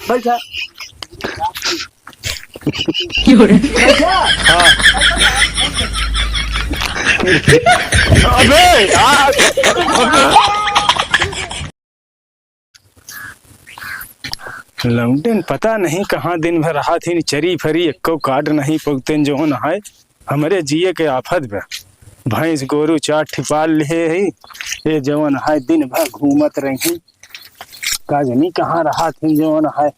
बैठा हाँ अबे यार लौंडन पता नहीं कहाँ दिन भर रहा थी चरी फरी एको काट नहीं पगतेन जो है हमारे जिए के आफत में भैंस गोरू चार ठिपाल ले है ये जवन है दिन भर घूमत रही का जनी कहाँ रहा थी जवन है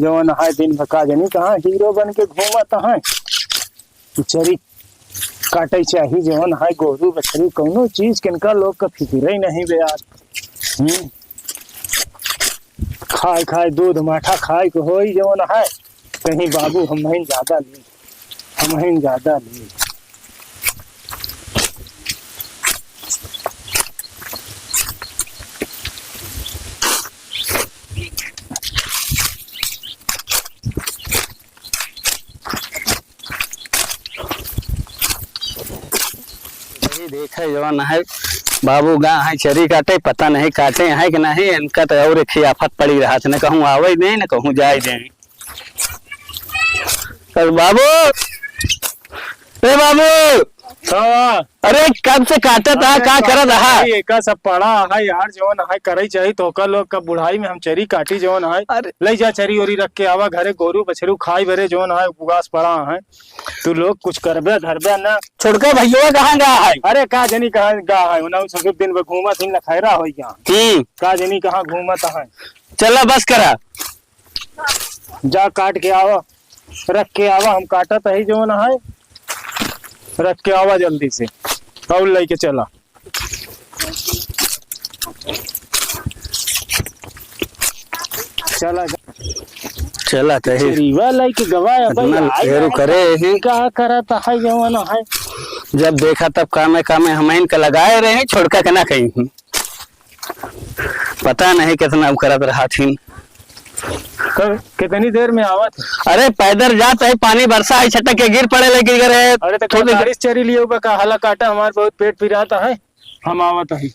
जवन है दिन भर का जनी कहाँ हीरो बन के घूमत है चरी काटे चाहिए जवन है गोरू बछड़ी कोनो चीज किनका लोग का फिक्र ही नहीं बे यार खाए खाए दूध माठा खाए के हो जवन है कहीं बाबू हम ज्यादा ली देखे जवन है बाबू गा है चरी काटे पता नहीं काटे है कि नहीं इनका तो और एक आफत पड़ी रहा था न कहूँ आवे नहीं न कहूँ जाए नहीं बाबू ए बाबू अरे कब से काटा था का कर रहा का सब पड़ा है यार जवन है करे चाहिए तो का लोग का बुढ़ाई में हम चरी काटी जवन है ले जा चरी ओरी रख के आवा घरे गोरू बछरू खाई भरे जवन है उगास पड़ा है तू लोग कुछ करबे धरबे ना छोड़कर भैया कहाँ गा है अरे का जनी कहाँ गा है उन्हें सब दिन में घूमत ही खैरा हो गया का जनी कहाँ घूमत है चला बस करा जा काट के आवा रख के आवा हम काटत है जवन है रख के आवा जल्दी से और लेके चला चला रीवा लेके गवाया करे क्या करता है जवन है जब देखा तब कामे हम इनका लगाए रहे हैं छोड़कर के ना कहीं पता नहीं कितना करत रहा थी कितनी देर में आवत अरे पैदल जात है पानी बरसा है छटक के गिर पड़े लेकिन करे अरे तो थोड़ी चरी लिए का हला काटा हमारे बहुत पेट पिराता है हम आवत है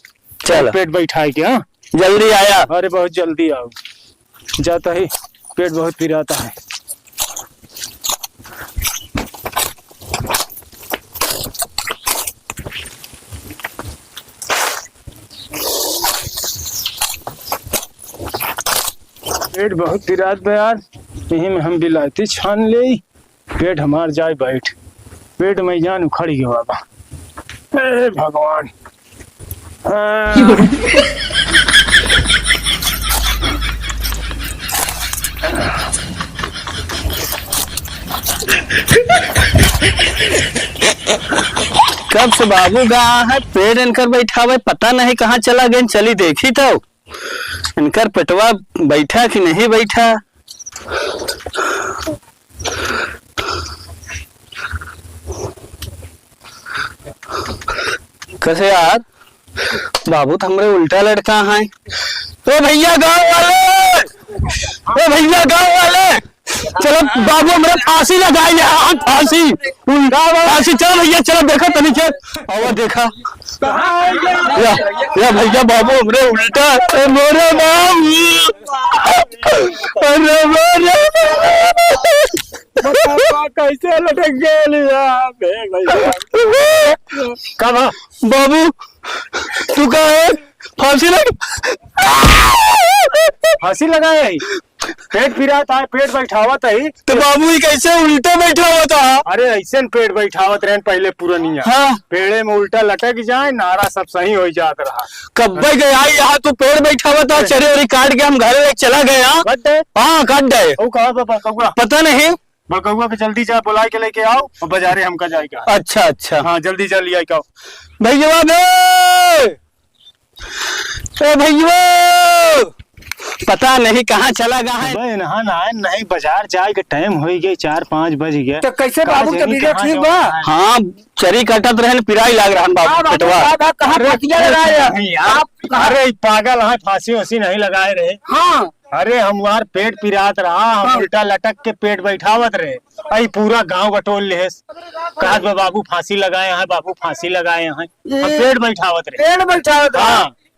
चल पेट बैठाए के हाँ जल्दी आया अरे बहुत जल्दी आओ जाता है पेट बहुत पिराता है पेट बहुत पिरात बे यार यही में हम बिलाती छान ले पेट हमार जाए बैठ पेट में जान उखड़ गया बाबा हे भगवान कब से बाबू गा है पेट इनकर बैठा हुआ पता नहीं कहाँ चला गया चली देखी तो इनकर पेटवा बैठा कि नहीं बैठा कैसे यार बाबू तो हमरे उल्टा लड़का है ओ भैया गाँव वाले चलो बाबू हमारे फांसी लगाई फांसी फांसी चलो भैया चलो देखो तनिक और देखा या भैया बाबू हमरे उल्टा मोरे बाबू कैसे लटक गए कब बाबू तू कहा है फांसी लगाए पेट पिरात है पेट बैठावत है तो बाबू कैसे उल्टे बैठा हुआ था अरे ऐसे पेट बैठावत रहे पहले पुरानिया हाँ पेड़े में उल्टा लटक जाए नारा सब सही हो जात रहा कब गया यहाँ तो पेड़ बैठा हुआ था चरे और काट के हम घर ले चला गए हाँ काट गए पता नहीं बकौआ के जल्दी जा बुला के लेके आओ और बाजारे हमका जाएगा अच्छा हाँ जल्दी जल्दी आई भैया भैया पता नहीं कहाँ चला गया है नहीं बाजार जाए के टाइम हो गए 4-5 बज गए तो कैसे बाबू का तबीयत ठीक बा हाँ चरी कटत रहे पिराई लाग रहा बाबू पेटवा कहाँ फांसियां लगाए आप अरे पागल है फांसी वसी नहीं लगाए रहे हाँ अरे हमार पेट पिरात रहा हम उल्टा लटक के पेट बैठावत रहे अई पूरा गांव बटोल ले बाबू फांसी लगाए हैं बाबू फांसी लगाए हैं पेट बैठावत रहे पेट बैठावत हाँ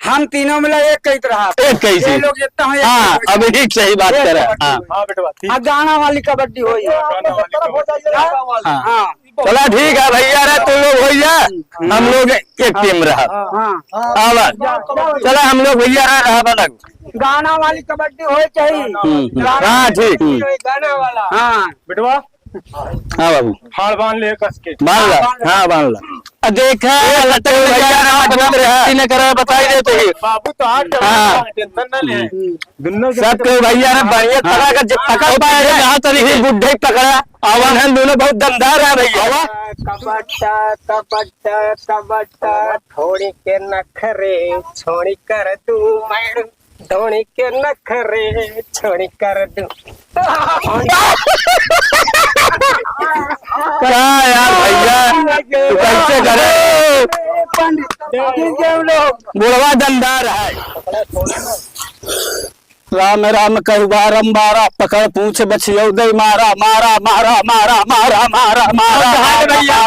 हम तीनों मिला एक कहते रहा एक कैसी ये लोग जितना हो हाँ अब ठीक सही बात कर रहा है हाँ हाँ बेटवा ठीक। गाना वाली कबड्डी हो हाँ चला ठीक है भैया रे तुम लोग हो जा हम लोग एक टीम रहा हाँ आवाज चला हम लोग भैया रहा बलग गाना वाली कबड्डी हो चाहिए हाँ ठीक गाना वाला हाँ बेटवा हाँ बाबू हाड़ बांध ले कस के। बांध ला हाँ बांध ला देखा लटक भैया रहा ने करा बताई देते ही बाबू तो हाथ हाँ। टेंशन न ले दोनों सब के भैया ने बढ़िया तरह का जब पकड़ पाया जहाँ तरीके बुढ़े पकड़ा आवाज है दोनों बहुत दमदार है भैया कबड्डा कबड्डा कबड्डा थोड़ी के नखरे छोड़ी कर तू मैडम धोनी के नखरे छोड़ी कर दू क्या यार भैया तू कैसे करे बुढ़वा दमदार है राम राम कहवारम बारा पकड़ पूछ बचियो दे मारा मारा मारा मारा मारा मारा मारा भैया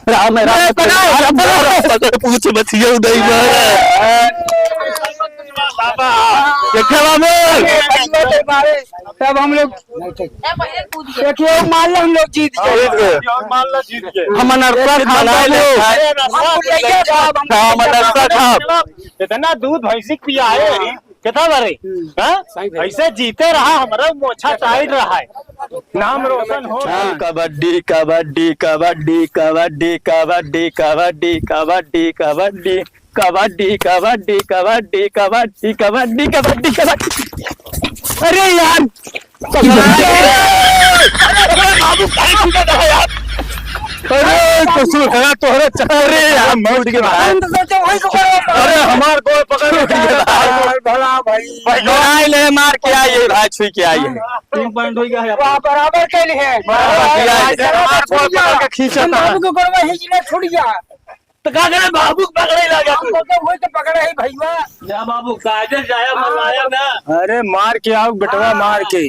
राम राम कहवारम बारा पकड़ पूछ बचियो दे मारा देखा बाबू तब हम लोग देखिए मान लो हम लोग जीत गए मान लो जीत गए। हम अनर्था खाना खा इतना दूध भैंसी पिया है कितना बारे ऐसे जीते रहा हमारा मोछा टाइट रहा है नाम रोशन हो। कबड्डी कबड्डी कबड्डी कबड्डी कबड्डी कबड्डी कबड्डी कबड्डी कबड्डी कबड्डी कबड्डी कबड्डी कबड्डी कबड्डी कबड्डी अरे यार अरे कसूर है तोहरे चहरे यार मौत के बाद अरे हमार गोल पकड़ भला भाई भाई ले मार के आई भाई छुई के आई है 3 पॉइंट हो गया बराबर के लिए हमार गोल पकड़ के खींचा बाबू को गोलवा हिजले छूट गया तो का करे बाबू पकड़े लगा वही तो पकड़े है भैया जा बाबू काजल जाया मरवाया ना अरे मार के आओ बेटवा मार के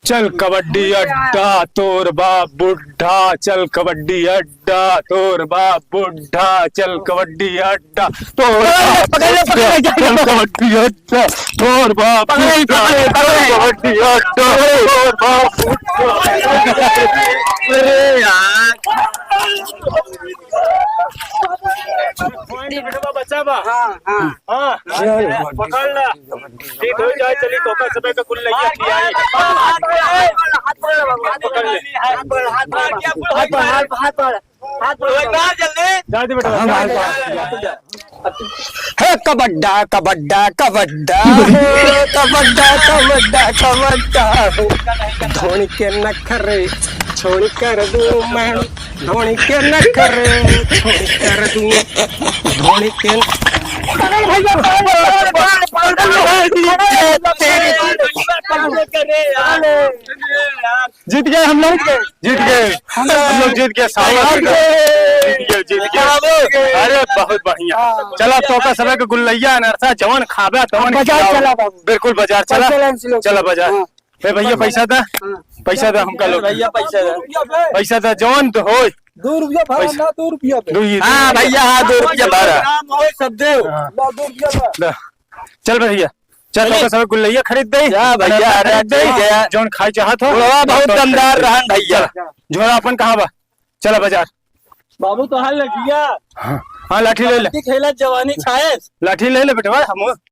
चल कबड्डी अड्डा तोर बाप बुढ़ा चल कबड्डी अड्डा तोर बाप बुढ़ा चल कबड्डी अड्डा तोर चल कबड्डी अड्डा तोर बाप कबड्डी अड्डा तोर बाप अरे यार बेटवा बच्चा बा हाँ हाँ हाँ पकड़ ला ठीक हो जाए चली तो समय का कुल लैया किया है कबड्डा कबड्डा कबड्डा कबड्डा कबड्डा कबड्डा धोनी के नखरे छोड़ कर दूं मैं धोनी के नखरे छोड़ कर दूं धोनी के जीत गए हम लोग जीत गए हम लोग जीत गए जीत गए अरे बहुत बढ़िया चला तो का समय का गुल्लैया अनरसा जवन खाबा तवन चला बिल्कुल बाजार चला चला बाजार भैया पैसा दा पैसा दा हमका लोग भैया पैसा दा जवन तो हो 2 रुपया भरा ना 2 रुपया हाँ भैया हाँ 2 रुपया भरा सब दे 2 रुपया चल भैया चल तो सब गुल्लैया खरीद दे जा भैया अरे दे गया जौन खाई चाहत हो बहुत दमदार रहन भैया झोरा अपन कहाँ बा चला बाजार बाबू तो हाल लगिया हाँ लाठी ले ले खेला जवानी छाए लाठी ले ले बेटवा हम